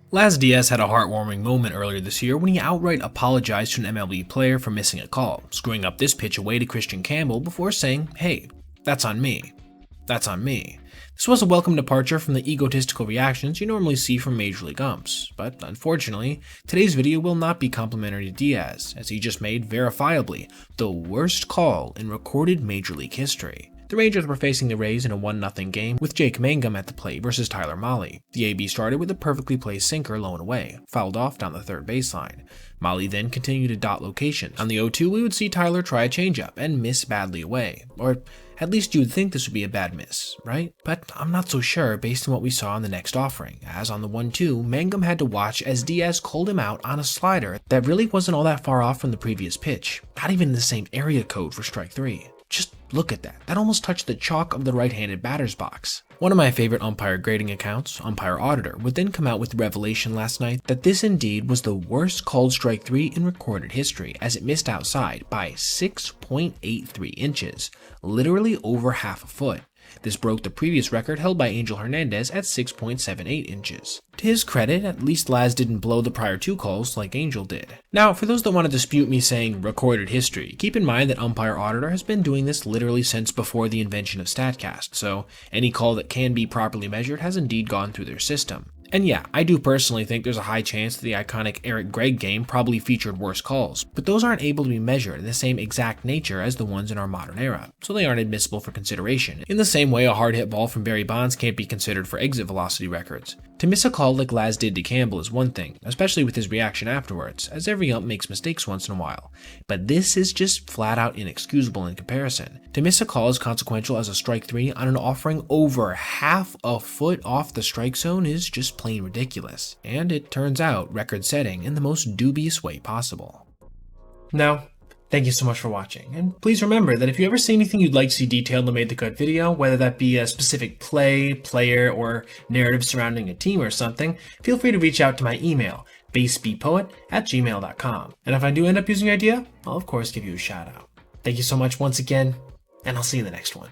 Laz Diaz had a heartwarming moment earlier this year when he outright apologized to an MLB player for missing a call, screwing up this pitch away to Christian Campbell before saying, "Hey, that's on me. That's on me." This was a welcome departure from the egotistical reactions you normally see from Major League umps, but unfortunately, today's video will not be complimentary to Diaz, as he just made, verifiably, the worst call in recorded Major League history. The Rangers were facing the Rays in a 1-0 game with Jake Mangum at the plate versus Tyler Mahle. The AB started with a perfectly placed sinker low and away, fouled off down the third baseline. Mahle then continued to dot locations. On the 0-2, we would see Tyler try a changeup and miss badly away, or at least you would think this would be a bad miss, right? But I'm not so sure based on what we saw in the next offering, as on the 1-2, Mangum had to watch as Diaz called him out on a slider that really wasn't all that far off from the previous pitch, not even in the same area code for strike 3. Just look at that. That almost touched the chalk of the right-handed batter's box. One of my favorite umpire grading accounts, Umpire Auditor, would then come out with the revelation last night that this indeed was the worst called strike 3 in recorded history, as it missed outside by 6.83 inches, literally over half a foot. This broke the previous record held by Angel Hernandez at 6.78 inches. To his credit, at least Laz didn't blow the prior two calls like Angel did. Now, for those that want to dispute me saying recorded history, keep in mind that Umpire Auditor has been doing this literally since before the invention of StatCast, so any call that can be properly measured has indeed gone through their system. And yeah, I do personally think there's a high chance that the iconic Eric Gregg game probably featured worse calls, but those aren't able to be measured in the same exact nature as the ones in our modern era, so they aren't admissible for consideration. In the same way a hard hit ball from Barry Bonds can't be considered for exit velocity records. To miss a call like Laz did to Campbell is one thing, especially with his reaction afterwards, as every ump makes mistakes once in a while, but this is just flat out inexcusable in comparison. To miss a call as consequential as a strike 3 on an offering over half a foot off the strike zone is just plain ridiculous, and it turns out record-setting in the most dubious way possible. Now, thank you so much for watching, and please remember that if you ever see anything you'd like to see detailed in the Made the Cut video, whether that be a specific play, player, or narrative surrounding a team or something, feel free to reach out to my email, basebpoet@gmail.com, and if I do end up using your idea, I'll of course give you a shout out. Thank you so much once again, and I'll see you in the next one.